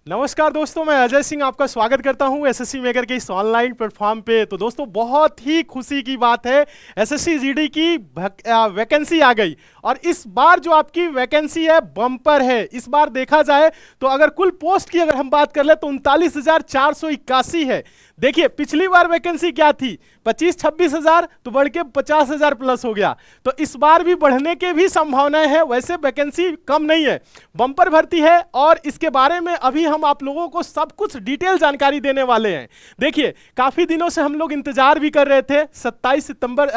नमस्कार दोस्तों, मैं अजय सिंह आपका स्वागत करता हूं एसएससी मेकर के इस ऑनलाइन प्लेटफॉर्म पे। तो दोस्तों, बहुत ही खुशी की बात है, एसएससी जीडी की वैकेंसी आ गई और इस बार जो आपकी वैकेंसी है बम्पर है। इस बार देखा जाए तो अगर कुल पोस्ट की अगर हम बात कर ले तो 39,481 है। देखिए, पिछली बार वैकेंसी क्या थी, 25-26 हजार, तो बढ़ के 50,000 प्लस हो गया। तो इस बार भी बढ़ने के भी संभावनाएं है। वैसे वैकेंसी कम नहीं है, बम्पर भर्ती है और इसके बारे में अभी हम आप लोगों को सब कुछ डिटेल जानकारी देने वाले हैं। देखिए, काफी दिनों से हम लोग इंतजार भी कर रहे थे, 27 सितंबर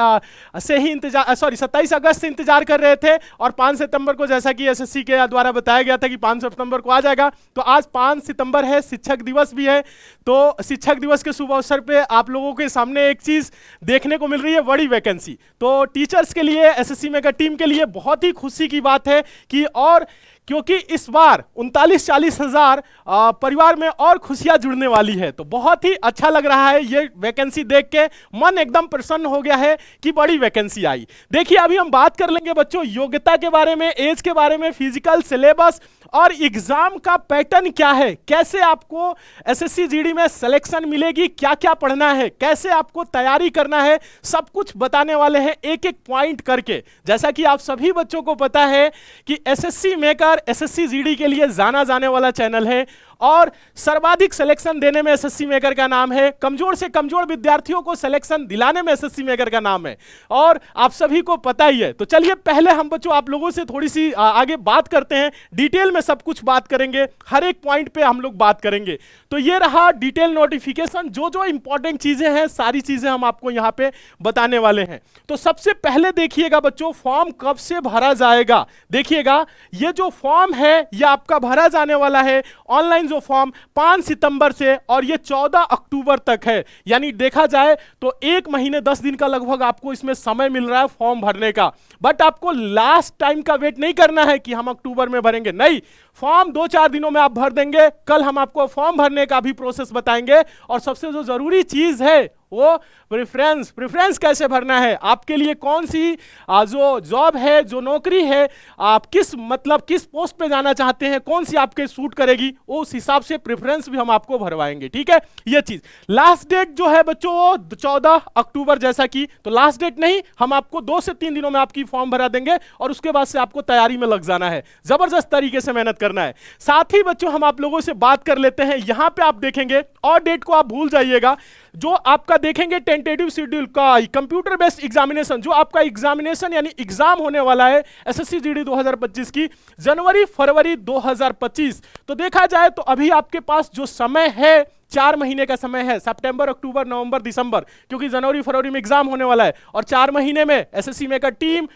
से ही इंतजार, 27 अगस्त से इंतजार कर रहे थे और 5 सितंबर को, जैसा कि एसएससी के द्वारा बताया गया था कि 5 सितंबर को आ जाएगा, तो आज 5 सितंबर है, शिक्षक दिवस भी है। तो शिक्षक दिवस के शुभ अवसर पे आप लोगों के सामने एक चीज देखने को मिल रही है, बड़ी वैकेंसी। तो टीचर्स के लिए, एसएससी मेगा टीम के लिए बहुत ही खुशी की बात है कि और क्योंकि इस बार 39-40 हजार परिवार में और खुशियां जुड़ने वाली है। तो बहुत ही अच्छा लग रहा है ये वैकेंसी देख के, मन एकदम प्रसन्न हो गया है कि बड़ी वैकेंसी आई। देखिए, अभी हम बात कर लेंगे बच्चों योग्यता के बारे में, एज के बारे में, फिजिकल, सिलेबस और एग्जाम का पैटर्न क्या है, कैसे आपको एसएससी जीडी में सिलेक्शन मिलेगी, क्या क्या पढ़ना है, कैसे आपको तैयारी करना है, सब कुछ बताने वाले हैं एक एक पॉइंट करके। जैसा कि आप सभी बच्चों को पता है कि एसएससी मेकर एसएससी जीडी के लिए जाना जाने वाला चैनल है और सर्वाधिक सिलेक्शन देने में एसएससी मेकर का नाम है। कमजोर से कमजोर विद्यार्थियों को सिलेक्शन दिलाने में एसएससी मेकर का नाम है और आप सभी को पता ही है। तो चलिए, पहले हम बच्चों आप लोगों से थोड़ी सी आगे बात करते हैं, डिटेल में सब कुछ बात करेंगे, हर एक पॉइंट पे हम लोग बात करेंगे। तो ये रहा डिटेल नोटिफिकेशन, जो जो इंपॉर्टेंट चीजें हैं सारी चीजें हम आपको यहां पे बताने वाले हैं। तो सबसे पहले देखिएगा बच्चों, फॉर्म कब से भरा जाएगा। देखिएगा, ये जो फॉर्म है ये आपका भरा जाने वाला है ऑनलाइन जो फॉर्म 5 सितंबर से और ये 14 अक्टूबर तक है। यानी देखा जाए तो 1 महीने 10 दिन का लगभग आपको इसमें समय मिल रहा है फॉर्म भरने का। बट आपको लास्ट टाइम का वेट नहीं करना है कि हम अक्टूबर में भरेंगे, नहीं, फॉर्म 2-4 दिनों में आप भर देंगे। कल हम आपको फॉर्म भरने का भी प्रोसेस बताएंगे और सबसे जो जरूरी चीज है वो प्रेफरेंस कैसे भरना है, आपके लिए कौन सी जो जॉब है, जो नौकरी है, आप किस पोस्ट पे जाना चाहते हैं, कौन सी आपके सूट करेगी, उस हिसाब से प्रेफरेंस भी हम आपको भरवाएंगे। ठीक है, ये चीज। लास्ट डेट जो है बच्चों 14 अक्टूबर, जैसा कि, तो लास्ट डेट नहीं, हम आपको 2 से 3 दिनों में आपकी फॉर्म भरा देंगे और उसके बाद से आपको तैयारी में लग जाना है, जबरदस्त तरीके से मेहनत करना है। साथ ही बच्चों हम आप लोगों से बात कर लेते हैं, यहां पे आप देखेंगे, और डेट को आप भूल जाइएगा, जो आपका देखेंगे टेंटेटिव शेड्यूल का कंप्यूटर बेस्ड एग्जामिनेशन, जो आपका एग्जामिनेशन यानी एग्जाम होने वाला है एसएससी जीडी 2025 की जनवरी-फरवरी 2025। तो देखा जाए तो अभी आपके पास जो समय है 4 महीने का समय है, सितंबर, अक्टूबर, नवंबर, दिसंबर, क्योंकि जनवरी फरवरी में एग्जाम होने वाला है और 4 महीने में एसएससी मेकर टीम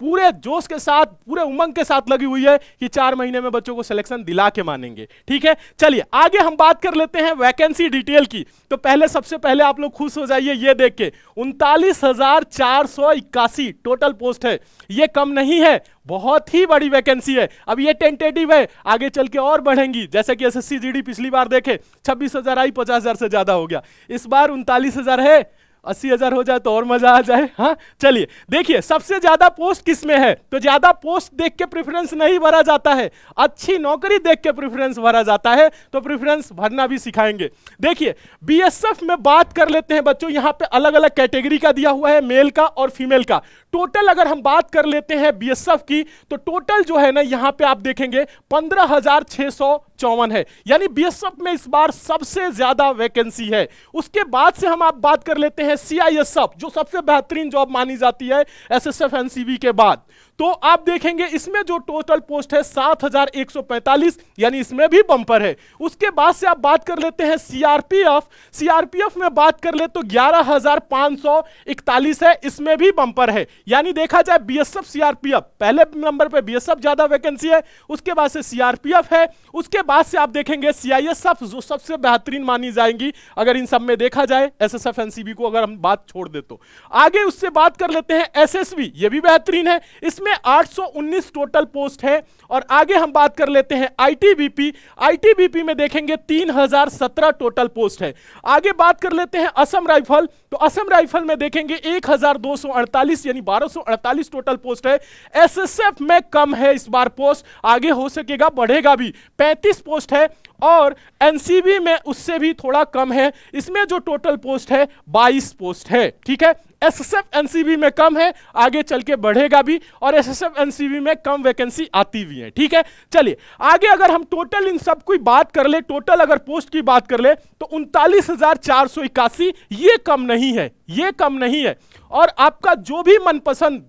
पूरे जोश के साथ, पूरे उमंग के साथ लगी हुई है कि 4 महीने में बच्चों को सिलेक्शन दिला के मानेंगे। ठीक है, चलिए आगे हम बात कर लेते हैं वैकेंसी डिटेल की। तो सबसे पहले आप लोग खुश हो जाइए ये देख के, 39,481 टोटल पोस्ट है। ये कम नहीं है, बहुत ही बड़ी वैकेंसी है। अब ये टेंटेटिव है, आगे चल के और बढ़ेंगी। जैसे कि एसएससी जीडी पिछली बार देखे 26,000 आई, 50,000 से ज्यादा हो गया। इस बार 39,000 है, 80,000 हो जाए तो और मजा आ जाए। हाँ, चलिए देखिए, सबसे ज्यादा पोस्ट किसमें है, तो ज्यादा पोस्ट देख के प्रेफरेंस नहीं भरा जाता है, अच्छी नौकरी देख के प्रेफरेंस भरा जाता है। तो प्रेफरेंस भरना भी सिखाएंगे। देखिए, बीएसएफ में बात कर लेते हैं बच्चों, यहां पे अलग अलग कैटेगरी का दिया हुआ है, मेल का और फीमेल का। टोटल अगर हम बात कर लेते हैं बीएसएफ की, तो टोटल जो है ना, यहां पे आप देखेंगे 15,654 है। यानी बीएसएफ में इस बार सबसे ज्यादा वैकेंसी है। उसके बाद से हम आप बात कर लेते हैं सीआईएसएफ, जो सबसे बेहतरीन जॉब मानी जाती है एसएसएफ एनसीबी के बाद। तो आप देखेंगे इसमें जो टोटल पोस्ट है 7,145, यानी इसमें भी बम्पर है। उसके बाद से आप बात कर लेते हैं सीआरपीएफ में बात कर ले तो 11,541 है, इसमें भी बम्पर है। यानी देखा जाए बीएसएफ सीआरपीएफ, पहले नंबर पे बीएसएफ ज्यादा वैकेंसी है, उसके बाद से सीआरपीएफ है, उसके बाद से आप देखेंगे सीआईएसएफ, जो सबसे बेहतरीन मानी जाएंगी अगर इन सब में देखा जाए, एसएसएफ एनसीबी को अगर हम बात छोड़ दे तो। आगे उससे बात कर लेते हैं एसएसबी, ये भी बेहतरीन है, इसमें इसमें 819 टोटल पोस्ट है। और आगे हम बात कर लेते हैं आईटीबीपी। आईटीबीपी में देखेंगे 3017 टोटल पोस्ट है। आगे बात कर लेते हैं असम राइफल, तो असम राइफल में देखेंगे 1248 यानी 1248 टोटल पोस्ट है। एसएसएफ में कम है इस बार पोस्ट, आगे हो सकेगा बढ़ेगा भी, 35 पोस्ट है। और एनसीबी में उससे भी थोड़ा कम है, इसमें जो टोटल पोस्ट है 22 पोस्ट है। ठीक है, एसएसएफ एनसीबी में कम है, आगे चल के बढ़ेगा भी, और एसएसएफ एनसीबी में कम वैकेंसी आती भी है। ठीक है, चलिए आगे अगर हम टोटल इन सब की बात कर ले, टोटल अगर पोस्ट की बात कर ले तो 39,481, ये कम नहीं है, ये कम नहीं है। और आपका जो भी मनपसंद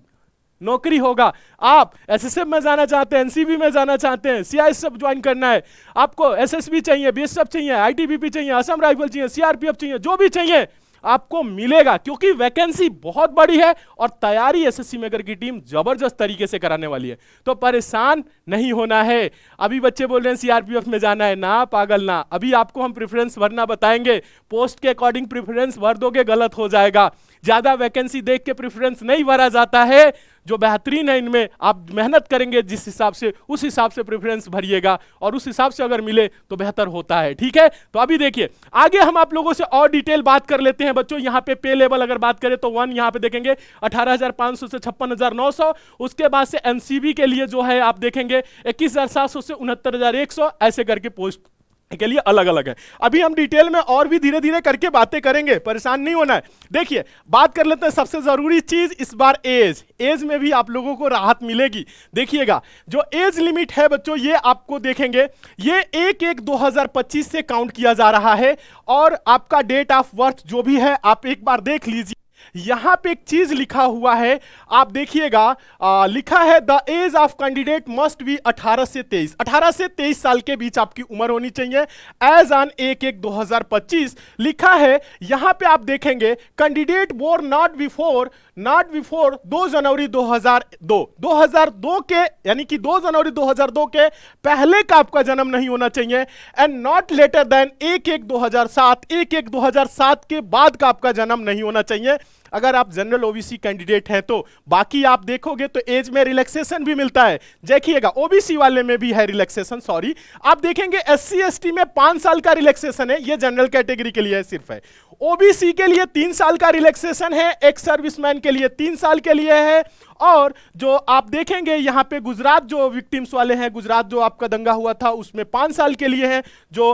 नौकरी होगा, आप एसएसएफ में जाना चाहते हैं, एनसीबी में जाना चाहते हैं, सीआईएसएफ ज्वाइन करना है, आपको एसएसबी चाहिए, बीएसएफ चाहिए, आईटीबीपी चाहिए, असम राइफल चाहिए, सीआरपीएफ चाहिए, जो भी चाहिए आपको मिलेगा, क्योंकि वैकेंसी बहुत बड़ी है और तैयारी एसएससी मेकर की टीम जबरदस्त तरीके से कराने वाली है। तो परेशान नहीं होना है। अभी बच्चे बोल रहे हैं सीआरपीएफ में जाना है, ना पागल ना, अभी आपको हम प्रेफरेंस भरना बताएंगे, पोस्ट के अकॉर्डिंग प्रेफरेंस भर दोगे गलत हो जाएगा। ज्यादा वैकेंसी देख के प्रेफरेंस नहीं भरा जाता है, जो बेहतरीन है इनमें आप मेहनत करेंगे जिस हिसाब से, उस हिसाब से प्रेफरेंस भरिएगा, और उस हिसाब से अगर मिले तो बेहतर होता है। ठीक है, तो अभी देखिए आगे हम आप लोगों से और डिटेल बात कर लेते हैं बच्चों। यहाँ पे पे लेवल अगर बात करें तो 1 यहाँ पे देखेंगे 18,500 से 56,900, उसके बाद से एनसीबी के लिए जो है आप देखेंगे 21,700 से 69,100, ऐसे करके पोस्ट के लिए अलग अलग है। अभी हम डिटेल में और भी धीरे धीरे करके बातें करेंगे, परेशान नहीं होना है। देखिए बात कर लेते हैं सबसे जरूरी चीज इस बार, एज में भी आप लोगों को राहत मिलेगी। देखिएगा जो एज लिमिट है बच्चों, ये आपको देखेंगे ये 1/1/2025 से काउंट किया जा रहा है, और आपका डेट ऑफ बर्थ जो भी है आप एक बार देख लीजिए। यहां पे एक चीज लिखा हुआ है, आप देखिएगा, लिखा है the age of candidate must be 18 से 23, 18 से 23 साल के बीच आपकी उम्र होनी चाहिए, एज ऑन 1/1/2025 लिखा है। यहां पे आप देखेंगे कैंडिडेट बोर्न नॉट बिफोर 2 जनवरी 2002 के, यानी कि 2 जनवरी 2002 के पहले का आपका जन्म नहीं होना चाहिए, एंड नॉट लेटर देन 1/1/2007, 1/1/2007 के बाद का आपका जन्म नहीं होना चाहिए अगर आप जनरल ओबीसी कैंडिडेट हैं तो। बाकी आप देखोगे तो एज में रिलैक्सेशन भी मिलता है, देखिएगा ओबीसी वाले में भी है रिलैक्सेशन, सॉरी आप देखेंगे एससी एसटी में 5 साल का रिलैक्सेशन है, ये जनरल कैटेगरी के लिए सिर्फ है। ओबीसी के लिए 3 साल का रिलैक्सेशन है, एक्स सर्विसमैन के लिए 3 साल के लिए है, और जो आप देखेंगे यहां पे गुजरात जो विक्टिम्स वाले हैं, गुजरात जो आपका दंगा हुआ था उसमें 5 साल के लिए है जो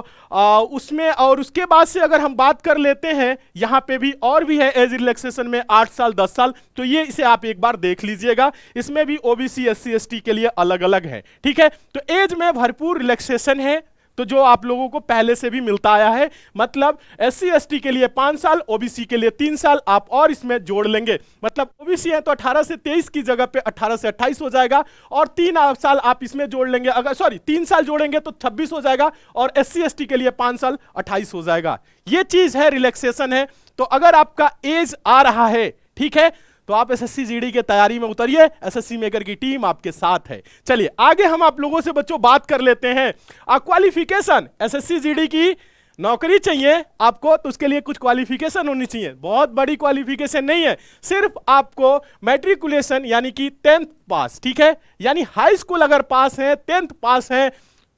उसमें, और उसके बाद से अगर हम बात कर लेते हैं यहां पे भी और भी है एज रिलैक्सेशन में 8 साल 10 साल, तो ये इसे आप एक बार देख लीजिएगा, इसमें भी ओबीसी एससी एसटी के लिए अलग अलग है। ठीक है, तो एज में भरपूर रिलैक्सेशन है, तो जो आप लोगों को पहले से भी मिलता आया है, मतलब एससी एसटी के लिए 5 साल, ओबीसी के लिए 3 साल आप और इसमें जोड़ लेंगे, मतलब ओबीसी है तो 18 से 23 की जगह पे 18 से 28 हो जाएगा, और 3 साल आप इसमें जोड़ लेंगे, अगर 3 साल जोड़ेंगे तो 26 हो जाएगा, और एससी एसटी के लिए 5 साल 28 हो जाएगा। ये चीज है, रिलैक्सेशन है। तो अगर आपका एज आ रहा है, ठीक है, तो आप एसएससी जीडी के तैयारी में उतरिए, एसएससी मेकर की टीम आपके साथ है। चलिए आगे हम आप लोगों से बच्चों बात कर लेते हैं क्वालिफिकेशन। एसएससी जीडी की नौकरी चाहिए आपको तो उसके लिए कुछ क्वालिफिकेशन होनी चाहिए, बहुत बड़ी क्वालिफिकेशन नहीं है, सिर्फ आपको मैट्रिकुलेशन यानी कि 10th पास, ठीक है, यानी हाई स्कूल अगर पास है, 10th पास है,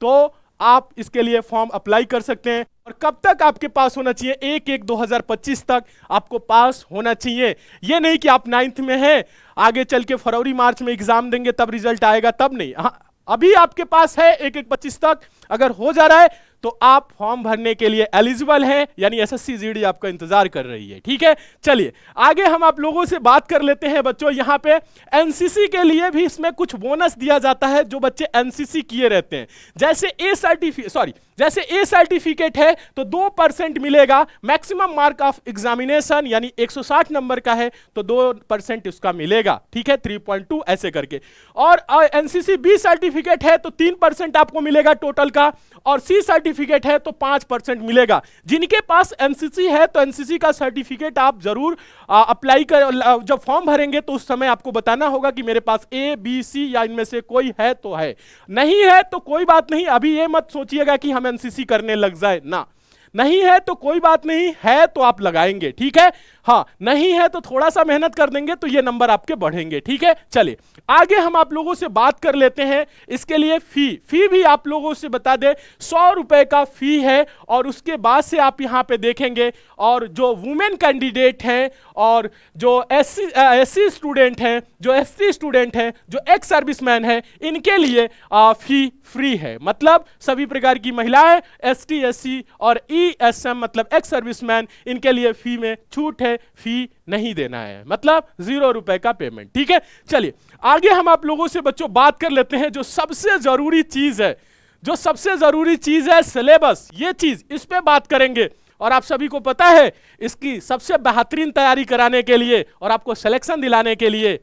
तो आप इसके लिए फॉर्म अप्लाई कर सकते हैं। और कब तक आपके पास होना चाहिए, 1/1/2025 तक आपको पास होना चाहिए। ये नहीं कि आप 9th में हैं, आगे चल के फरवरी मार्च में एग्जाम देंगे तब रिजल्ट आएगा, तब नहीं। हाँ, अभी आपके पास है 1/1/25 तक, अगर हो जा रहा है तो आप फॉर्म भरने के लिए एलिजिबल हैं, यानी एसएससी जीडी आपका इंतजार कर रही है। ठीक है, चलिए आगे हम आप लोगों से बात कर लेते हैं बच्चों। यहां पे एनसीसी के लिए भी इसमें कुछ बोनस दिया जाता है जो बच्चे एनसीसी किए रहते हैं। जैसे ए सर्टिफिकेट है तो 2% मिलेगा, मैक्सिमम मार्क ऑफ एग्जामिनेशन यानी 160 नंबर का है तो 2% उसका मिलेगा, ठीक है, 3.2 ऐसे करके। और एनसीसी बी सर्टिफिकेट है तो 3% आपको मिलेगा टोटल का, और सी सर्टिफिकेट है तो 5% मिलेगा। जिनके पास एनसीसी है तो एनसीसी का सर्टिफिकेट आप जरूर अप्लाई कर, जब फॉर्म भरेंगे तो उस समय आपको बताना होगा कि मेरे पास ए बी सी या इनमें से कोई है तो है, नहीं है तो कोई बात नहीं। अभी ये मत सोचिएगा कि हम एनसीसी करने लग जाए ना, नहीं है तो कोई बात नहीं, है तो आप लगाएंगे, ठीक है। हाँ नहीं है तो थोड़ा सा मेहनत कर देंगे तो ये नंबर आपके बढ़ेंगे, ठीक है। चलिए आगे हम आप लोगों से बात कर लेते हैं। इसके लिए फी भी आप लोगों से बता दें, 100 रुपए का फी है। और उसके बाद से आप यहां पे देखेंगे, और जो वुमेन कैंडिडेट हैं और जो एससी स्टूडेंट हैं, जो एसटी स्टूडेंट हैं, जो एक्स सर्विसमैन है, इनके लिए फी फ्री है। मतलब सभी प्रकार की महिलाएं, एसटी एससी और ईएसएम मतलब एक्स सर्विसमैन, इनके लिए फी में छूट है, फी नहीं देना है, मतलब 0 रुपए का पेमेंट, ठीक है। चलिए आगे हम आप लोगों से बच्चों बात कर लेते हैं जो सबसे जरूरी चीज है, जो सबसे जरूरी चीज है सिलेबस। ये चीज, इस पे बात करेंगे। और आप सभी को पता है इसकी सबसे बेहतरीन तैयारी कराने के लिए और आपको सिलेक्शन दिलाने के लिए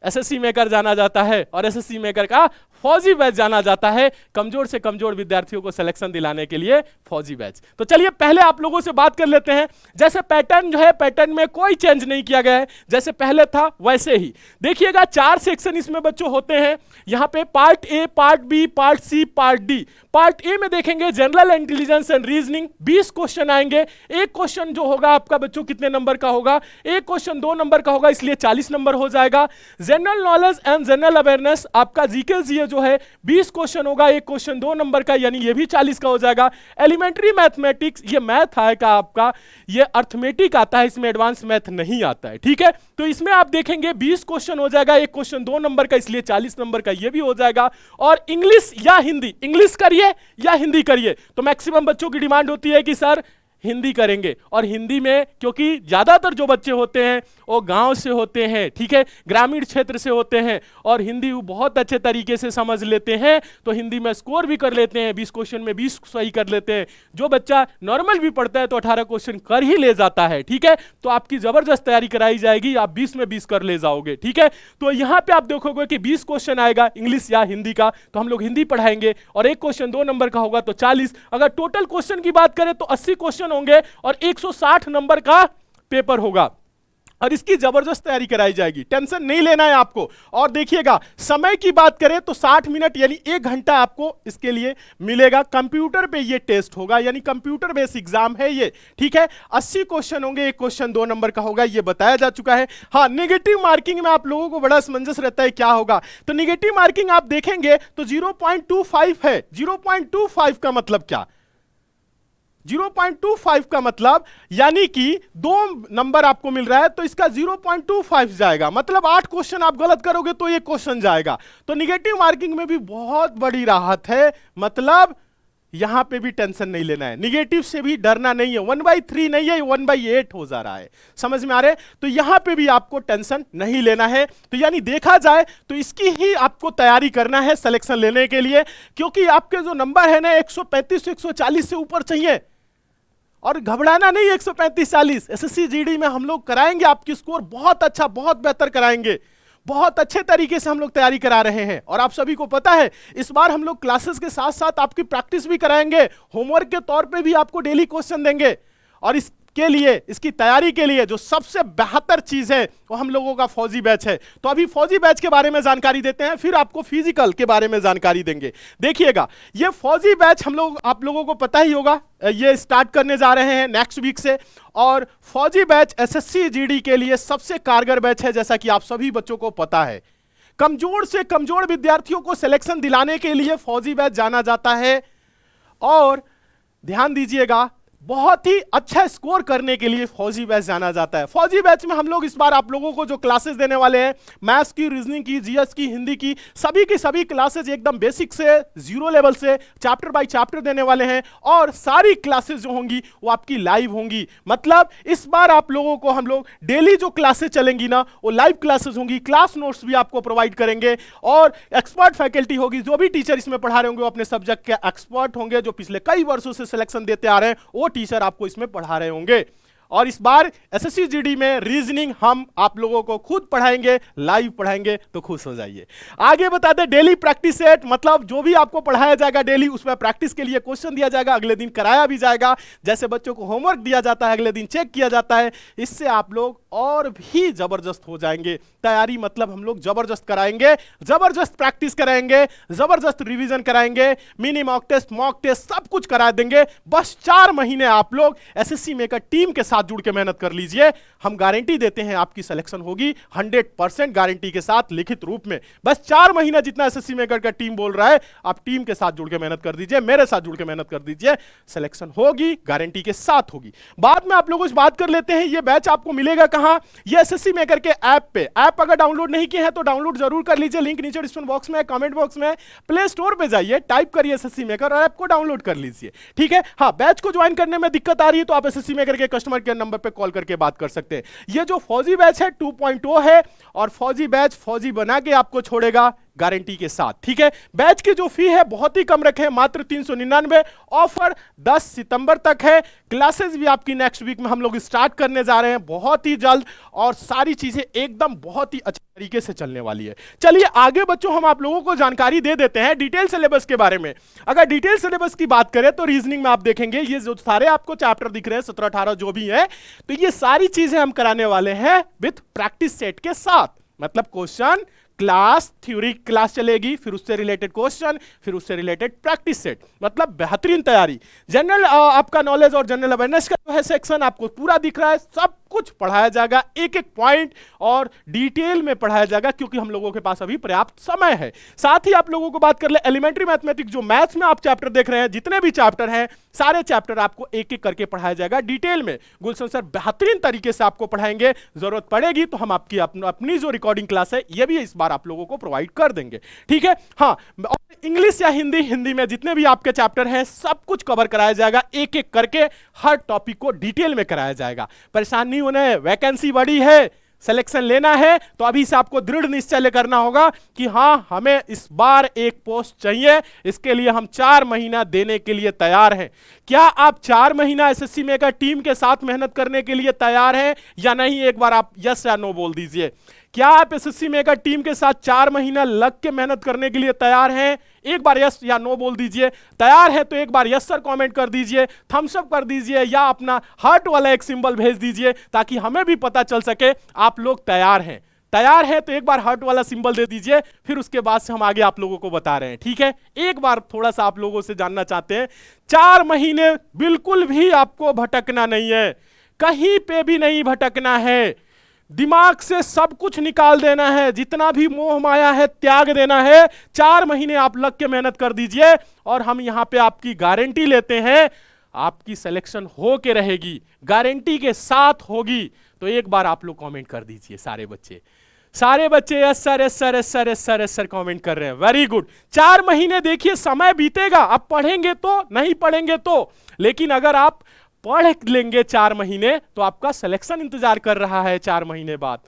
एसएससी मेकर जाना जाता है, और एसएससी मेकर का फौजी बैच जाना जाता है। कमजोर से कमजोर विद्यार्थियों को सिलेक्शन दिलाने के लिए फौजी बैच। तो चलिए पहले आप लोगों से बात कर लेते हैं। जैसे पैटर्न जो है, पैटर्न में कोई चेंज नहीं किया गया है, जैसे पहले था वैसे ही। देखिएगा 4 सेक्शन इसमें बच्चों होते हैं। यहां पे part A, part B, part C, part D. Part A में देखेंगे general intelligence and reasoning, 20 question आएंगे। एक क्वेश्चन जो होगा आपका बच्चों कितने नंबर का होगा? एक क्वेश्चन 2 नंबर का होगा, इसलिए 40 नंबर हो जाएगा। General knowledge and general awareness आपका जीके जीए जो है 20 क्वेश्चन होगा, एक क्वेश्चन 2 नंबर का, यानी ये भी 40 का हो जाएगा। एलिमेंट्री मैथमेटिक्स, ये मैथ आएगा आपका, ये अर्थमेटिक आता है, इसमें एडवांस मैथ नहीं आता है, ठीक है। तो इसमें आप देखेंगे 20 क्वेश्चन हो जाएगा, एक क्वेश्चन 2 नंबर का, इसलिए 40 नंबर का ये भी हो जाएगा। और इंग्लिश या हिंदी, इंग्लिश करिए या हिंदी करिए, तो मैक्सिमम बच्चों की डिमांड होती है कि सर हिंदी करेंगे। और हिंदी में क्योंकि ज्यादातर जो बच्चे होते हैं वो गांव से होते हैं, ठीक है, ग्रामीण क्षेत्र से होते हैं, और हिंदी वो बहुत अच्छे तरीके से समझ लेते हैं, तो हिंदी में स्कोर भी कर लेते हैं, 20 क्वेश्चन में 20 सही कर लेते हैं। जो बच्चा नॉर्मल भी पढ़ता है तो 18 क्वेश्चन कर ही ले जाता है, ठीक है। तो आपकी जबरदस्त तैयारी कराई जाएगी, आप 20 में 20 कर ले जाओगे, ठीक है। तो यहां पर आप देखोगे कि 20 क्वेश्चन आएगा इंग्लिश या हिंदी का, तो हम लोग हिंदी पढ़ाएंगे, और एक क्वेश्चन 2 नंबर का होगा तो 40। अगर टोटल क्वेश्चन की बात करें तो 80 क्वेश्चन होंगे और 160 नंबर का पेपर होगा, और इसकी जबरदस्त तैयारी कराई जाएगी, टेंशन नहीं लेना है आपको। और देखिएगा समय की बात करें तो 60 मिनट यानी 1 घंटा आपको इसके लिए मिलेगा। कंप्यूटर पे ये टेस्ट होगा, यानी कंप्यूटर बेस्ड एग्जाम है ये, ठीक है। 80 क्वेश्चन होंगे, एक क्वेश्चन 2 नंबर का होगा, ये बताया जा चुका है। हाँ, नेगेटिव मार्किंग में आप लोगों को बड़ा असमंजस रहता है क्या होगा, तो नेगेटिव मार्किंग आप देखेंगे तो 0.25 है। 0.25 का मतलब क्या? 0.25 का मतलब यानी कि 2 नंबर आपको मिल रहा है तो इसका 0.25 जाएगा, मतलब 8 क्वेश्चन आप गलत करोगे तो 1 क्वेश्चन जाएगा। तो निगेटिव मार्किंग में भी बहुत बड़ी राहत है, मतलब यहां पे भी टेंशन नहीं लेना है, निगेटिव से भी डरना नहीं है। 1/3 नहीं है, 1/8 हो जा रहा है, समझ में आ रहा है। तो यहां पे भी आपको टेंशन नहीं लेना है। तो यानी देखा जाए तो इसकी ही आपको तैयारी करना है सिलेक्शन लेने के लिए, क्योंकि आपके जो नंबर है ना 135 से 140 से ऊपर चाहिए, और घबराना नहीं। 135-40 एसएससी जीडी में हम लोग कराएंगे, आपकी स्कोर बहुत अच्छा, बहुत बेहतर कराएंगे, बहुत अच्छे तरीके से हम लोग तैयारी करा रहे हैं। और आप सभी को पता है इस बार हम लोग क्लासेस के साथ साथ आपकी प्रैक्टिस भी कराएंगे, होमवर्क के तौर पे भी आपको डेली क्वेश्चन देंगे। और इसके लिए, इसकी तैयारी के लिए जो सबसे बेहतर चीज है वो हम लोगों का फौजी बैच है। तो अभी फौजी बैच के बारे में जानकारी देते हैं, फिर आपको फिजिकल के बारे में जानकारी देंगे। देखिएगा ये फौजी बैच हम लोग, आप लोगों को पता ही होगा, ये स्टार्ट करने जा रहे हैं नेक्स्ट वीक से। और फौजी बैच एसएससी जीडी के लिए सबसे कारगर बैच है, जैसा कि आप सभी बच्चों को पता है। कमजोर से कमजोर विद्यार्थियों को सिलेक्शन दिलाने के लिए फौजी बैच जाना जाता है। और ध्यान दीजिएगा, बहुत ही अच्छा स्कोर करने के लिए फौजी बैच जाना जाता है। फौजी बैच में हम लोग इस बार आप लोगों को जो क्लासेस देने वाले हैं, मैथ्स की, रीजनिंग की, जीएस की, हिंदी की सभी क्लासेस एकदम बेसिक से 0 लेवल से चैप्टर बाय चैप्टर देने वाले हैं। और सारी क्लासेस जो होंगी वो आपकी लाइव होंगी, मतलब इस बार आप लोगों को हम लोग डेली जो क्लासेस चलेंगी ना वो लाइव क्लासेस होंगी। क्लास नोट्स भी आपको प्रोवाइड करेंगे, और एक्सपर्ट फैकल्टी होगी। जो भी टीचर इसमें पढ़ा रहे होंगे वो अपने सब्जेक्ट के एक्सपर्ट होंगे, जो पिछले कई वर्षों से सिलेक्शन देते आ रहे हैं, वो टीचर आपको इसमें पढ़ा रहे होंगे। और इस बार एसएससी जीडी में रीजनिंग हम आप लोगों को खुद पढ़ाएंगे, लाइव पढ़ाएंगे, तो खुश हो जाइए। आगे बता दें, डेली प्रैक्टिस सेट, मतलब जो भी आपको पढ़ाया जाएगा डेली उसमें प्रैक्टिस के लिए क्वेश्चन दिया जाएगा, अगले दिन कराया भी जाएगा। जैसे बच्चों को होमवर्क दिया जाता है अगले दिन चेक किया जाता है, इससे आप लोग और भी जबरदस्त हो जाएंगे। तैयारी मतलब हम लोग जबरदस्त कराएंगे, जबरदस्त प्रैक्टिस कराएंगे, जबरदस्त रिवीजन कराएंगे, mini mock test, mock test सब कुछ करा देंगे। बस 4 महीने आप लोग एसएससी मेकर टीम के साथ साथ जुड़ के मेहनत कर लीजिए, हम गारंटी देते हैं आपकी सिलेक्शन होगी 100% गारंटी के साथ लिखित रूप में। बस 4 महीना जितना एसएससी मेकर का टीम बोल रहा है, आप टीम के साथ जुड़ के मेहनत कर दीजिए, मेरे साथ जुड़ के मेहनत कर दीजिए, सिलेक्शन होगी, गारंटी के साथ होगी। बाद में आप लोगों से बात कर लेते हैं, ये बैच आपको मिलेगा कहां? ये एसएससी मेकर के ऐप पे। ऐप अगर डाउनलोड नहीं किए हैं तो डाउनलोड जरूर कर लीजिए, लिंक नीचे डिस्क्रिप्शन बॉक्स में, कमेंट बॉक्स में, प्ले स्टोर पे जाइए, टाइप करिए एसएससी मेकर और ऐप को डाउनलोड कर लीजिए, ठीक है। हाँ, बैच को ज्वाइन करने में दिक्कत आ रही है तो आप एसएससी मेकर के कस्टमर केयर नंबर पे कॉल करके बात कर सकते हैं। ये जो फौजी बैच है 2.0 है, और फौजी बैच फौजी बना के आपको छोड़ेगा गारंटी के साथ, ठीक है। बैच की जो फी है बहुत ही कम रखे हैं, मात्र 399। ऑफर 10 सितंबर तक है। क्लासेस भी आपकी नेक्स्ट वीक में हम लोग स्टार्ट करने जा रहे हैं बहुत ही जल्द, और सारी चीजें एकदम बहुत ही अच्छे तरीके से चलने वाली है। चलिए आगे बच्चों, हम आप लोगों को जानकारी दे देते हैं डिटेल सिलेबस के बारे में। अगर डिटेल सिलेबस की बात करें तो रीजनिंग में आप देखेंगे ये जो सारे आपको चैप्टर दिख रहे हैं 17-18 जो भी है, तो ये सारी चीजें हम कराने वाले हैं विथ प्रैक्टिस सेट के साथ। मतलब क्वेश्चन क्लास, थ्योरी क्लास चलेगी, फिर उससे रिलेटेड क्वेश्चन, फिर उससे रिलेटेड प्रैक्टिस सेट, मतलब बेहतरीन तैयारी। जनरल आपका नॉलेज और जनरल अवेयरनेस का जो है सेक्शन आपको पूरा दिख रहा है, सब कुछ पढ़ाया जाएगा, एक एक पॉइंट और डिटेल में पढ़ाया जाएगा, क्योंकि हम लोगों के पास अभी पर्याप्त समय है। साथ ही आप लोगों को बात कर ले एलिमेंट्री मैथमेटिक्स, जो मैथ्स में आप चैप्टर देख रहे हैं, जितने भी चैप्टर हैं सारे चैप्टर आपको एक एक करके पढ़ाया जाएगा डिटेल में। गुलशन सर बेहतरीन तरीके से आपको पढ़ाएंगे, जरूरत पड़ेगी तो हम आपकी अपनी जो रिकॉर्डिंग क्लास है ये भी इस बार आप लोगों को प्रोवाइड कर देंगे, ठीक है। हाँ, इंग्लिश या हिंदी में जितने भी आपके चैप्टर हैं सब कुछ कवर कराया जाएगा, एक एक करके हर टॉपिक को डिटेल में कराया जाएगा। परेशान नहीं होना है, वैकेंसी बड़ी है, सिलेक्शन लेना है तो अभी से आपको दृढ़ निश्चय करना होगा कि हां हमें इस बार एक पोस्ट चाहिए, इसके लिए हम 4 महीना देने के लिए तैयार हैं। क्या आप 4 महीना एसएससी मेकर टीम के साथ मेहनत करने के लिए तैयार हैं या नहीं? एक बार आप यस या नो बोल दीजिए। क्या आप एसएससी मेकर टीम के साथ 4 महीना लग के मेहनत करने के लिए तैयार हैं? एक बार यस या नो बोल दीजिए। तैयार है तो एक बार यस सर कमेंट कर दीजिए, थम्स अप कर दीजिए, या अपना हार्ट वाला एक सिंबल भेज दीजिए, ताकि हमें भी पता चल सके आप लोग तैयार हैं। तैयार है तो एक बार हार्ट वाला सिंबल दे दीजिए, फिर उसके बाद से हम आगे आप लोगों को बता रहे हैं, ठीक है। एक बार थोड़ा सा आप लोगों से जानना चाहते हैं, 4 महीने बिल्कुल भी आपको भटकना नहीं है, कहीं पे भी नहीं भटकना है, दिमाग से सब कुछ निकाल देना है, जितना भी मोह माया है त्याग देना है। 4 महीने आप लग के मेहनत कर दीजिए, और हम यहां पे आपकी गारंटी लेते हैं आपकी सिलेक्शन हो के रहेगी, गारंटी के साथ होगी। तो एक बार आप लोग कमेंट कर दीजिए, सारे बच्चे yes sir yes sir yes sir yes sir yes sir comment कर रहे हैं, वेरी गुड। 4 महीने देखिए समय बीतेगा, आप पढ़ेंगे तो नहीं पढ़ेंगे तो, लेकिन अगर आप पढ़ लेंगे 4 महीने तो आपका सिलेक्शन इंतजार कर रहा है। 4 महीने बाद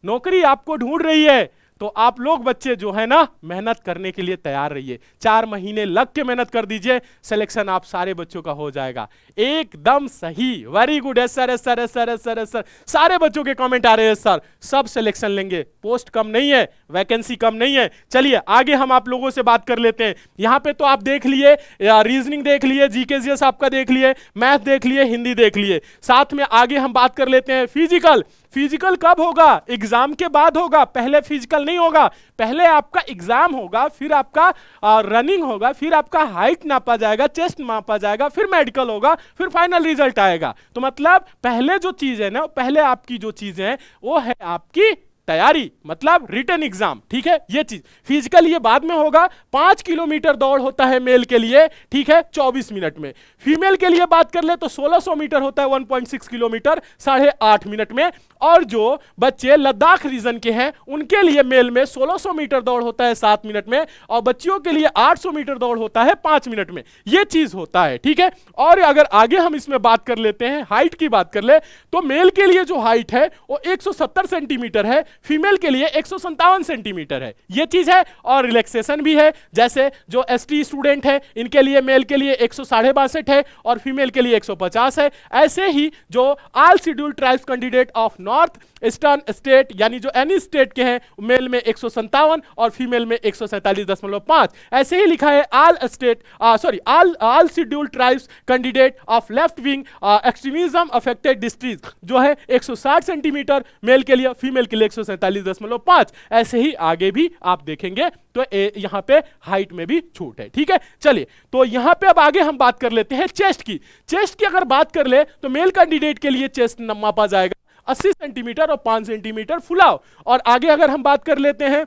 नौकरी आपको ढूंढ रही है, तो आप लोग बच्चे जो है ना मेहनत करने के लिए तैयार रहिए। 4 महीने लग के मेहनत कर दीजिए, सिलेक्शन आप सारे बच्चों का हो जाएगा एकदम सही। Very good, yes sir yes sir yes sir yes sir yes sir, सारे बच्चों के कमेंट आ रहे हैं सर, सब सिलेक्शन लेंगे, पोस्ट कम नहीं है, वैकेंसी कम नहीं है। चलिए आगे हम आप लोगों से बात कर लेते हैं। यहां पे तो आप देख लिए, रीजनिंग देख लिए, जीके जीएस आपका देख लिए, मैथ देख लिए, हिंदी देख लिए। साथ में आगे हम बात कर लेते हैं फिजिकल। फिजिकल कब होगा? एग्जाम के बाद होगा, पहले फिजिकल नहीं होगा। पहले आपका एग्जाम होगा, फिर आपका रनिंग होगा, फिर आपका हाइट नापा जाएगा, चेस्ट नापा जाएगा, फिर मेडिकल होगा, फिर फाइनल रिजल्ट आएगा। तो मतलब पहले जो चीज है ना, पहले आपकी जो चीजें हैं वो है आपकी तैयारी, मतलब रिटन एग्जाम, ठीक है। ये चीज फिजिकल ये बाद में होगा। 5 किलोमीटर दौड़ होता है मेल के लिए, ठीक है, 24 मिनट में। फीमेल के लिए बात कर ले तो 1600 मीटर होता है, 1.6 किलोमीटर 8.5 मिनट में। और जो बच्चे लद्दाख रीजन के हैं उनके लिए मेल में 1600 मीटर दौड़ होता है 7 मिनट में, और बच्चियों के लिए 800 मीटर दौड़ होता है 5 मिनट में। ये चीज होता है, ठीक है। और अगर आगे हम इसमें बात कर लेते हैं, हाइट की बात कर ले तो मेल के लिए जो हाइट है वो 170 सेंटीमीटर है, फीमेल के लिए 157 सेंटीमीटर है। ये चीज है। और रिलैक्सेशन भी है, जैसे जो एसटी स्टूडेंट है इनके लिए मेल के लिए 162 है और फीमेल के लिए 150 है। ऐसे ही जो all schedule tribes candidate of north eastern state, यानी जो एनी स्टेट के हैं, मेल में 157 और फीमेल में 147.5। ऐसे ही लिखा है all schedule tribes candidate of left wing extremism affected district, जो है 160 सेंटीमीटर मेल के लिए, फीमेल के लिए 147.5, ऐसे ही आगे भी आप देखेंगे तो यहां पे हाइट में भी छूट है। ठीक है, चलिए तो यहां पे अब आगे हम बात कर लेते हैं चेस्ट की। चेस्ट की अगर बात कर ले तो मेल कैंडिडेट के लिए चेस्ट मापा जाएगा 80 सेंटीमीटर और 5 सेंटीमीटर फुलाव। और आगे अगर हम बात कर लेते हैं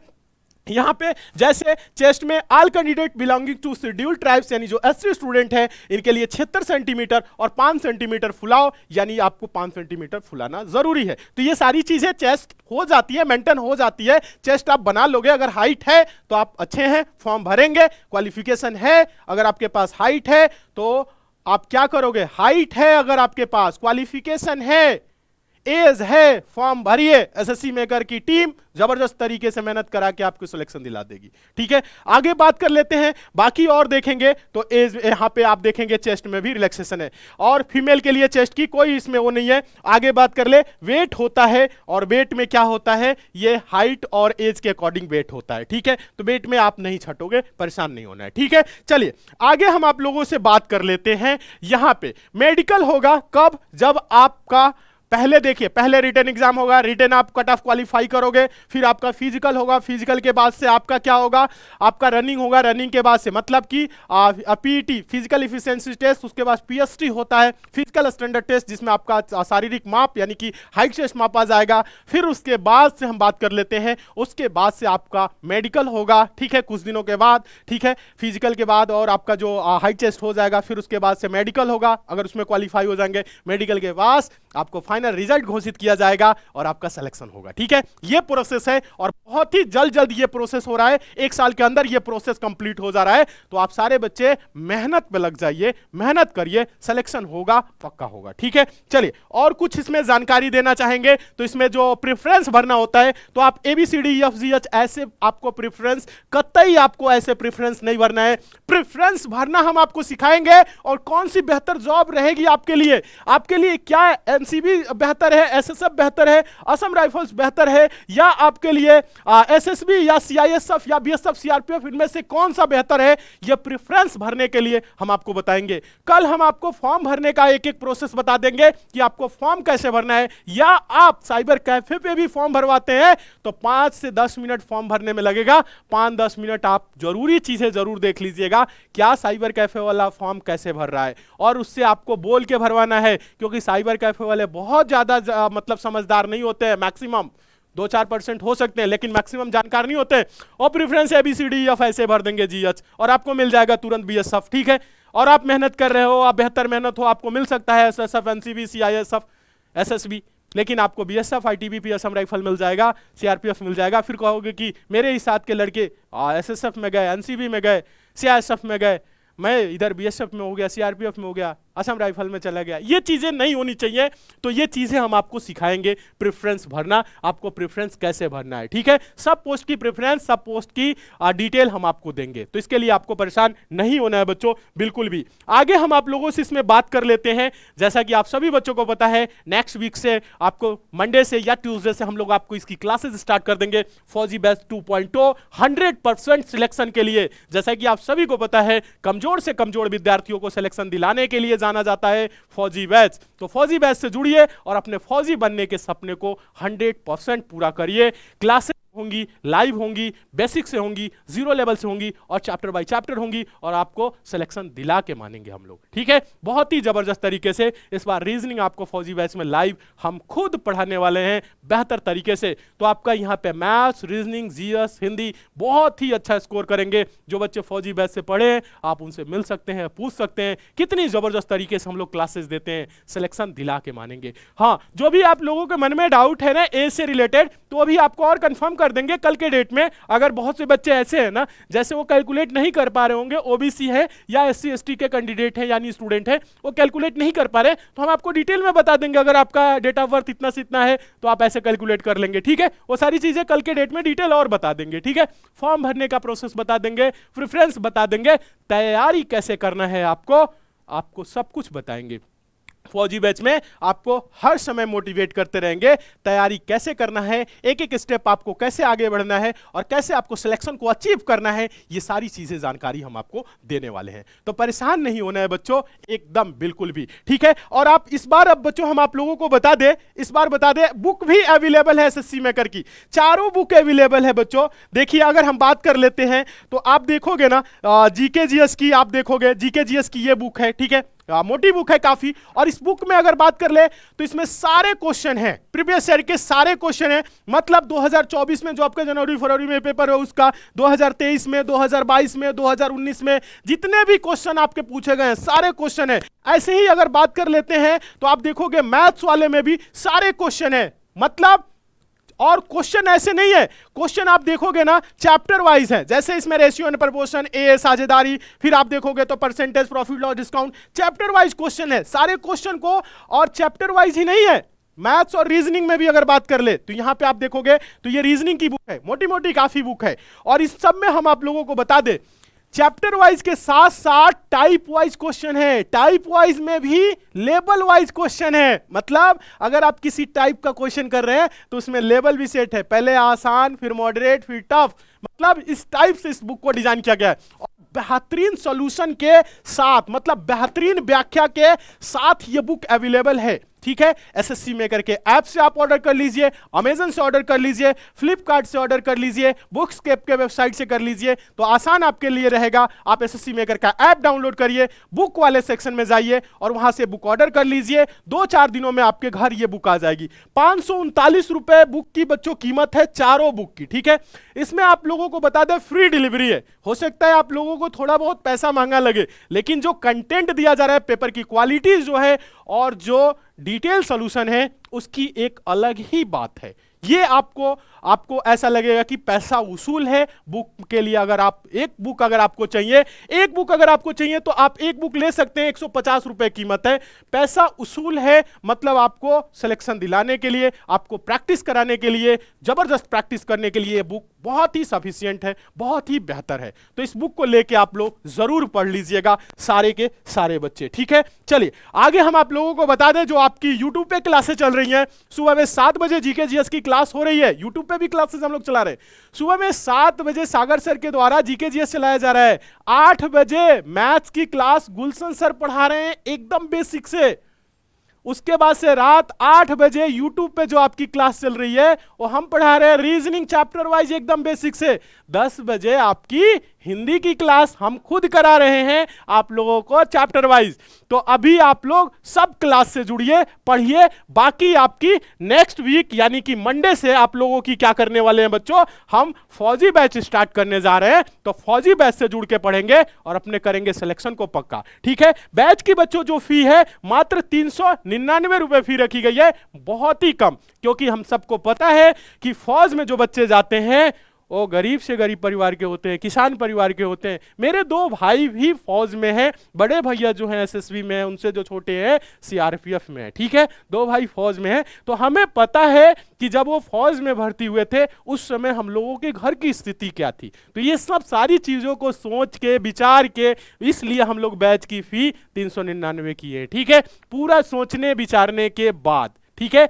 यहां पे जैसे चेस्ट में all candidate belonging to schedule tribes यानी जो एसटी स्टूडेंट है इनके लिए 76 सेंटीमीटर और 5 सेंटीमीटर फुलाव, यानी आपको 5 सेंटीमीटर फुलाना जरूरी है। तो ये सारी चीजें चेस्ट हो जाती है, मेंटेन हो जाती है, चेस्ट आप बना लोगे। अगर हाइट है तो आप अच्छे हैं, फॉर्म भरेंगे। क्वालिफिकेशन है, अगर आपके पास हाइट है तो आप क्या करोगे, हाइट है अगर आपके पास, क्वालिफिकेशन है, एज है, फॉर्म भरिए। एसएससी मेकर की टीम जबरदस्त तरीके से मेहनत करा के आपको सिलेक्शन दिला देगी। ठीक है, आगे बात कर लेते हैं बाकी और देखेंगे तो एज यहां पे आप देखेंगे चेस्ट में भी रिलैक्सेशन है और फीमेल के लिए चेस्ट की कोई इसमें वो नहीं है। आगे बात कर ले, वेट होता है और वेट में क्या होता है, ये हाइट और एज के अकॉर्डिंग वेट होता है। ठीक है, तो वेट में आप नहीं छटोगे, परेशान नहीं होना है। ठीक है, चलिए आगे हम आप लोगों से बात कर लेते हैं। यहां पे मेडिकल होगा कब, जब आपका पहले देखिए, पहले रिटन एग्जाम होगा, रिटन आप कट ऑफ क्वालिफाई करोगे, फिर आपका फिजिकल होगा, फिजिकल के बाद से आपका क्या होगा, आपका रनिंग होगा, रनिंग के बाद से मतलब कि पीईटी फिजिकल इफिशिएंसी टेस्ट, उसके बाद पीएसटी होता है फिजिकल स्टैंडर्ड टेस्ट जिसमें आपका शारीरिक माप यानी कि हाइट टेस्ट मापा जाएगा। फिर उसके बाद से हम बात कर लेते हैं, उसके बाद से आपका मेडिकल होगा। ठीक है, कुछ दिनों के बाद, ठीक है, फिजिकल के बाद और आपका जो हाइट टेस्ट हो जाएगा, फिर उसके बाद से मेडिकल होगा, अगर उसमें क्वालिफाई हो जाएंगे। मेडिकल के बाद आपको फाइनल रिजल्ट घोषित किया जाएगा और आपका सिलेक्शन होगा। ठीक है, ये प्रोसेस है और बहुत ही जल्द ये प्रोसेस हो रहा है, 1 साल के अंदर ये प्रोसेस कंप्लीट हो जा रहा है। तो आप सारे बच्चे मेहनत पे लग जाइए, मेहनत करिए, सिलेक्शन होगा, पक्का होगा। ठीक है, चलिए और कुछ इसमें जानकारी देना चाहेंगे तो इसमें जो प्रेफरेंस भरना होता है तो आप ABCDEFGH ऐसे आपको प्रेफरेंस, कतई आपको ऐसे प्रेफरेंस नहीं भरना है। प्रेफरेंस भरना हम आपको सिखाएंगे और कौन सी बेहतर जॉब रहेगी आपके लिए क्या एनसीबी बेहतर है, एसएसएफ बेहतर है, असम राइफल्स बेहतर है, या आपके लिए एसएसबी या सीआईएसएफ या बीएसएफ सीआरपीएफ, इनमें से कौन सा बेहतर है, यह प्रेफरेंस भरने के लिए हम आपको बताएंगे। कल हम आपको फॉर्म भरने का एक एक प्रोसेस बता देंगे कि आपको फॉर्म कैसे भरना है, या आप साइबर कैफे पे भी फॉर्म भरवाते हैं तो 5 से 10 मिनट फॉर्म भरने में लगेगा। 5-10 मिनट आप जरूरी चीजें जरूर देख लीजिएगा, क्या साइबर कैफे वाला फॉर्म कैसे भर रहा है, और उससे आपको बोल के भरवाना है, क्योंकि साइबर कैफे वाले बहुत ज्यादा मतलब समझदार नहीं होते हैं। मैक्सिमम 2-4% हो सकते हैं लेकिन मैक्सिमम जानकार नहीं होते। और प्रेफरेंस ABCDEF ऐसे भर देंगे GH और आपको मिल जाएगा तुरंत BSF। ठीक है, और आप मेहनत कर रहे हो, आप बेहतर मेहनत हो, आपको मिल सकता है SSF, NCB, CISF, SSB, लेकिन आपको BSF, ITBP, असम राइफल मिल जाएगा, CRPF मिल जाएगा। फिर कहोगे कि मेरे ही साथ के लड़के SSF में गए, NCB में गए, CISF में गए, मैं इधर BSF में हो गया, CRPF में हो गया, असम राइफल में चला गया। ये चीजें नहीं होनी चाहिए। तो ये चीजें हम आपको सिखाएंगे, प्रेफरेंस भरना, आपको प्रेफरेंस कैसे भरना है। ठीक है, सब पोस्ट की प्रेफरेंस, सब पोस्ट की डिटेल हम आपको देंगे, तो इसके लिए आपको परेशान नहीं होना है बच्चों, बिल्कुल भी। आगे हम आप लोगों से इसमें बात कर लेते हैं। जैसा कि आप सभी बच्चों को पता है, नेक्स्ट वीक से आपको मंडे से या ट्यूसडे से हम लोग आपको इसकी क्लासेस स्टार्ट कर देंगे, फौजी बैच 2.0 100% सिलेक्शन के लिए। जैसा कि आप सभी को पता है, कमजोर से कमजोर विद्यार्थियों को सिलेक्शन दिलाने के लिए जाना जाता है फौजी बैच। तो फौजी बैच से जुड़िए और अपने फौजी बनने के सपने को 100% पूरा करिए। क्लासेस होंगी, लाइव होंगी, बेसिक से होंगी, जीरो लेवल से होंगी और चैप्टर बाय चैप्टर होंगी और आपको सिलेक्शन दिला के मानेंगे हम लोग। ठीक है, बहुत ही जबरदस्त तरीके से इस बार रीजनिंग आपको फौजी बैच में लाइव हम खुद पढ़ाने वाले हैं बेहतर तरीके से। तो आपका यहाँ पे मैथ्स, रीजनिंग, जीएस, हिंदी बहुत ही अच्छा स्कोर करेंगे। जो बच्चे फौजी बैच से पढ़े आप उनसे मिल सकते हैं, पूछ सकते हैं, कितनी जबरदस्त तरीके से हम लोग क्लासेस देते हैं, सिलेक्शन दिला के मानेंगे। हाँ, जो भी आप लोगों के मन में डाउट है ना एज से रिलेटेड, तो अभी आपको और कंफर्म कर देंगे कल के डेट में। अगर बहुत से बच्चे ऐसे हैं ना जैसे वो कैलकुलेट नहीं कर पा रहे होंगे, ओबीसी है या एससी एसटी के कैंडिडेट है यानी स्टूडेंट है, वो कैलकुलेट नहीं कर पा रहे, तो हम आपको डिटेल में बता देंगे। अगर आपका डेट ऑफ बर्थ इतना से इतना है तो आप ऐसे कैलकुलेट कर लेंगे। ठीक है, वो सारी चीजें कल के डेट में डिटेल और बता देंगे। ठीक है, फॉर्म भरने का प्रोसेस बता देंगे, प्रेफरेंस बता देंगे, तैयारी कैसे करना है आपको सब कुछ बताएंगे। फौजी बैच में आपको हर समय मोटिवेट करते रहेंगे, तैयारी कैसे करना है, एक एक स्टेप आपको कैसे आगे बढ़ना है और कैसे आपको सिलेक्शन को अचीव करना है, ये सारी चीजें जानकारी हम आपको देने वाले हैं। तो परेशान नहीं होना है बच्चों, एकदम बिल्कुल भी, ठीक है। और आप इस बार, अब बच्चों हम आप लोगों को बता दें, इस बार बता दें, बुक भी अवेलेबल है एसएससी मेकर की, चारों बुक अवेलेबल है बच्चों। देखिए अगर हम बात कर लेते हैं तो आप देखोगे ना, जीके जीएस की आप देखोगे, जीके जीएस की ये बुक है, ठीक है, मोटी बुक है काफी। और इस बुक में अगर बात कर ले तो इसमें सारे क्वेश्चन हैं, प्रीवियस ईयर के सारे क्वेश्चन हैं, मतलब 2024 में जो आपका जनवरी फरवरी में पेपर है उसका, 2023 में, 2022 में, 2019 में जितने भी क्वेश्चन आपके पूछे गए हैं सारे क्वेश्चन हैं। ऐसे ही अगर बात कर लेते हैं तो आप देखोगे मैथ्स वाले में भी सारे क्वेश्चन हैं, मतलब, और क्वेश्चन ऐसे नहीं है, क्वेश्चन आप देखोगे ना चैप्टर वाइज है, जैसे इसमें रेशियो एंड प्रपोर्शन, ए साझेदारी, फिर आप देखोगे तो percentage, profit loss, discount, chapter wise question है सारे क्वेश्चन को। और चैप्टर वाइज ही नहीं है, मैथ्स और रीजनिंग में भी अगर बात कर ले तो यहां पे आप देखोगे तो ये रीजनिंग की बुक है, मोटी मोटी काफी बुक है। और इस सब में हम आप लोगों को बता दें, चैप्टर वाइज के साथ साथ टाइप वाइज क्वेश्चन है, टाइप वाइज में भी लेवल वाइज क्वेश्चन है, मतलब अगर आप किसी टाइप का क्वेश्चन कर रहे हैं तो उसमें लेवल भी सेट है, पहले आसान, फिर मॉडरेट, फिर टफ, मतलब इस टाइप से इस बुक को डिजाइन किया गया है। और बेहतरीन सॉल्यूशन के साथ, मतलब बेहतरीन व्याख्या के साथ ये बुक अवेलेबल है, ठीक है। एसएससी मेकर के ऐप से आप ऑर्डर कर लीजिए, अमेजन से ऑर्डर कर लीजिए, फ्लिपकार्ट से ऑर्डर कर लीजिए, बुक्सकेप के वेबसाइट से कर लीजिए, तो आसान आपके लिए रहेगा। आप एसएससी मेकर का ऐप डाउनलोड करिए, बुक वाले सेक्शन में जाइए और वहां से बुक ऑर्डर कर लीजिए, 2-4 दिनों में आपके घर ये बुक आ जाएगी। 539 रुपए बुक की बच्चों कीमत है चारों बुक की, ठीक है। इसमें आप लोगों को बता दें फ्री डिलीवरी है। हो सकता है आप लोगों को थोड़ा बहुत पैसा महंगा लगे, लेकिन जो कंटेंट दिया जा रहा है, पेपर की क्वालिटी जो है और जो डिटेल सॉल्यूशन है, उसकी एक अलग ही बात है। ये आपको ऐसा लगेगा कि पैसा वसूल है बुक के लिए। अगर आप एक बुक अगर आपको चाहिए तो आप एक बुक ले सकते हैं, 150 रुपए कीमत है, पैसा वसूल है। मतलब आपको सिलेक्शन दिलाने के लिए, आपको प्रैक्टिस कराने के लिए, जबरदस्त प्रैक्टिस करने के लिए ये बुक बहुत ही सफिशिएंट है, बहुत ही बेहतर है। तो इस बुक को लेके आप लोग जरूर पढ़ लीजिएगा, सारे के सारे बच्चे, ठीक है। चलिए आगे हम आप लोगों को बता दें, जो आपकी यूट्यूब पे क्लासेस चल रही हैं, सुबह में 7 बजे जीके जीएस की क्लास हो रही है, यूट्यूब पे भी क्लासेस हम लोग चला रहे हैं। सुबह में 7 बजे सागर सर के द्वारा जीके जीएस चलाया जा रहा है। 8 बजे मैथ्स की क्लास गुलशन सर पढ़ा रहे हैं एकदम बेसिक से। उसके बाद से रात 8 बजे यूट्यूब पे जो आपकी क्लास चल रही है वो हम पढ़ा रहे हैं रीजनिंग चैप्टर वाइज एकदम बेसिक से। 10 बजे आपकी हिंदी की क्लास हम खुद करा रहे हैं आप लोगों को चैप्टर वाइज। तो अभी आप लोग सब क्लास से जुड़िए, पढ़िए। बाकी आपकी नेक्स्ट वीक यानी कि मंडे से आप लोगों की क्या करने वाले हैं बच्चों, हम फौजी बैच स्टार्ट करने जा रहे हैं। तो फौजी बैच से जुड़ के पढ़ेंगे और अपने करेंगे सिलेक्शन को पक्का, ठीक है। बैच की बच्चों जो फी है मात्र 399 रुपए फी रखी गई है, बहुत ही कम, क्योंकि हम सबको पता है कि फौज में जो बच्चे जाते हैं वो गरीब से गरीब परिवार के होते हैं, किसान परिवार के होते हैं। मेरे 2 भाई भी फौज में हैं, बड़े भैया जो हैं एसएसबी में हैं, उनसे जो छोटे हैं सीआरपीएफ में हैं, ठीक है। 2 भाई फौज में हैं, तो हमें पता है कि जब वो फौज में भर्ती हुए थे उस समय हम लोगों के घर की स्थिति क्या थी। तो ये सब सारी चीजों को सोच के विचार के इसलिए हम लोग बैच की फी 399 की है, ठीक है, पूरा सोचने विचारने के बाद, ठीक है।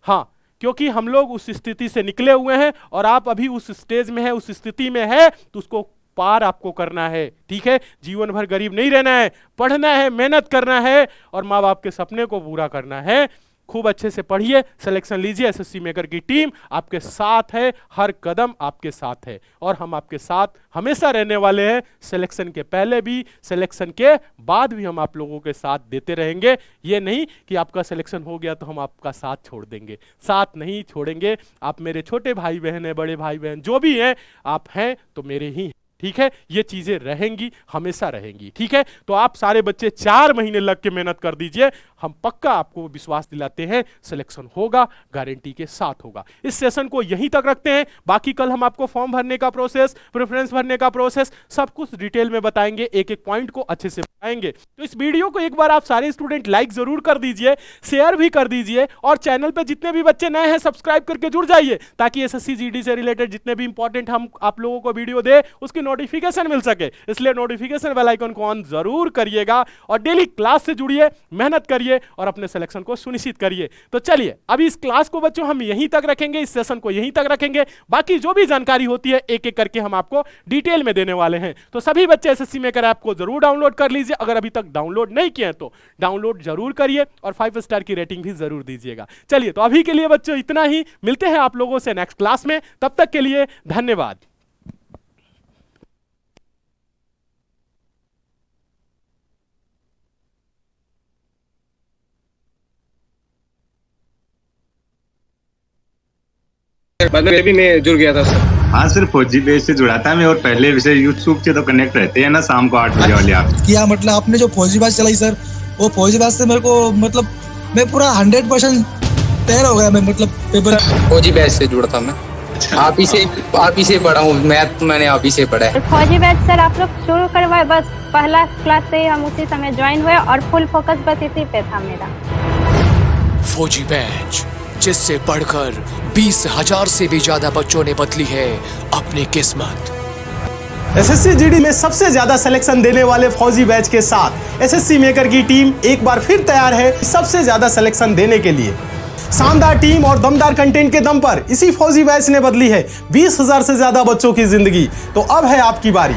हाँ, क्योंकि हम लोग उस स्थिति से निकले हुए हैं और आप अभी उस स्टेज में है, उस स्थिति में है, तो उसको पार आपको करना है, ठीक है। जीवन भर गरीब नहीं रहना है, पढ़ना है, मेहनत करना है और माँ बाप के सपने को पूरा करना है। खूब अच्छे से पढ़िए, सिलेक्शन लीजिए। एसएससी मेकर की टीम आपके साथ है, हर कदम आपके साथ है और हम आपके साथ हमेशा रहने वाले हैं। सिलेक्शन के पहले भी, सिलेक्शन के बाद भी हम आप लोगों के साथ देते रहेंगे। ये नहीं कि आपका सिलेक्शन हो गया तो हम आपका साथ छोड़ देंगे, साथ नहीं छोड़ेंगे। आप मेरे छोटे भाई बहन हैं, बड़े भाई बहन जो भी हैं, आप हैं तो मेरे ही, ठीक है। ये चीजें रहेंगी, हमेशा रहेंगी, ठीक है। तो आप सारे बच्चे 4 महीने लग के मेहनत कर दीजिए, हम पक्का आपको विश्वास दिलाते हैं सिलेक्शन होगा, गारंटी के साथ होगा। इस सेशन को यहीं तक रखते हैं, बाकी कल हम आपको फॉर्म भरने का प्रोसेस, प्रेफरेंस भरने का प्रोसेस सब कुछ डिटेल में बताएंगे, एक एक पॉइंट को अच्छे से बताएंगे। तो इस वीडियो को एक बार आप सारे स्टूडेंट लाइक जरूर कर दीजिए, शेयर भी कर दीजिए और चैनल पे जितने भी बच्चे नए हैं सब्सक्राइब करके जुड़ जाइए, ताकि एसएससी जीडी से रिलेटेड जितने भी इंपॉर्टेंट हम आप लोगों को वीडियो दे उसकी नोटिफिकेशन मिल सके, इसलिए नोटिफिकेशन बेल आइकन को ऑन जरूर करिएगा और डेली क्लास से जुड़िए, मेहनत करिए और अपने सिलेक्शन को सुनिश्चित करिए। तो चलिए अभी इस क्लास को बच्चों हम यहीं तक रखेंगे, इस सेशन को यहीं तक रखेंगे, बाकी जो भी जानकारी होती है एक एक करके हम आपको डिटेल में देने वाले हैं। तो सभी बच्चे एसएससी मेकर ऐप को जरूर डाउनलोड कर लीजिए, अगर अभी तक डाउनलोड नहीं किए हैं तो डाउनलोड जरूर करिए और 5 स्टार की रेटिंग भी जरूर दीजिएगा। चलिए तो अभी के लिए बच्चों इतना ही, मिलते हैं आप लोगों से नेक्स्ट क्लास में, तब तक के लिए धन्यवाद। बाद में भी मैं जुड़ गया था सर। हाँ सर, फौजी बेस से जुड़ा था मैं, और पहले विषय यूट्यूब से तो कनेक्ट रहते हैं ना, शाम को 8 बजे वाले आप किया। मतलब आपने जो फौजी बैच चलाई सर, वो फौजी बैच से मेरे को मतलब मैं पूरा 100% तैयार हो गया। मैं मतलब पेपर फौजी बैच से जुड़ा था मैं। आप ही से पढ़ा हूँ, मैथ मैंने आप ही से पढ़ा है। फौजी बैच सर आप लोग शुरू करवाए, बस पहला क्लास से ही हम उसी समय ज्वाइन हुए और फुल फोकस बस इसी पे था मेरा। फौजी बैच, जिससे पढ़कर 20,000 से भी ज्यादा बच्चों ने बदली है अपनी किस्मत। एसएससी जीडी में सबसे ज्यादा सिलेक्शन देने वाले फौजी बैच के साथ एसएससी मेकर की टीम एक बार फिर तैयार है सबसे ज्यादा सिलेक्शन देने के लिए। शानदार टीम और दमदार कंटेंट के दम पर इसी फौजी बैच ने बदली है 20,000 से ज्यादा बच्चों की जिंदगी। तो अब है आपकी बारी।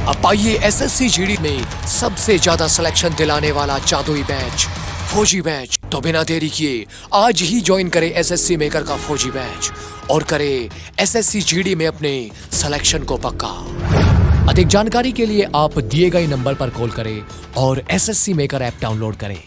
अब आइए एसएससी जीडी में सबसे ज्यादा सिलेक्शन दिलाने वाला जादुई बैच फौजी बैच। तो बिना देरी किए आज ही ज्वाइन करें एसएससी मेकर का फौजी बैच और करें एसएससी जीडी में अपने सिलेक्शन को पक्का। अधिक जानकारी के लिए आप दिए गए नंबर पर कॉल करें और एसएससी मेकर ऐप डाउनलोड करें।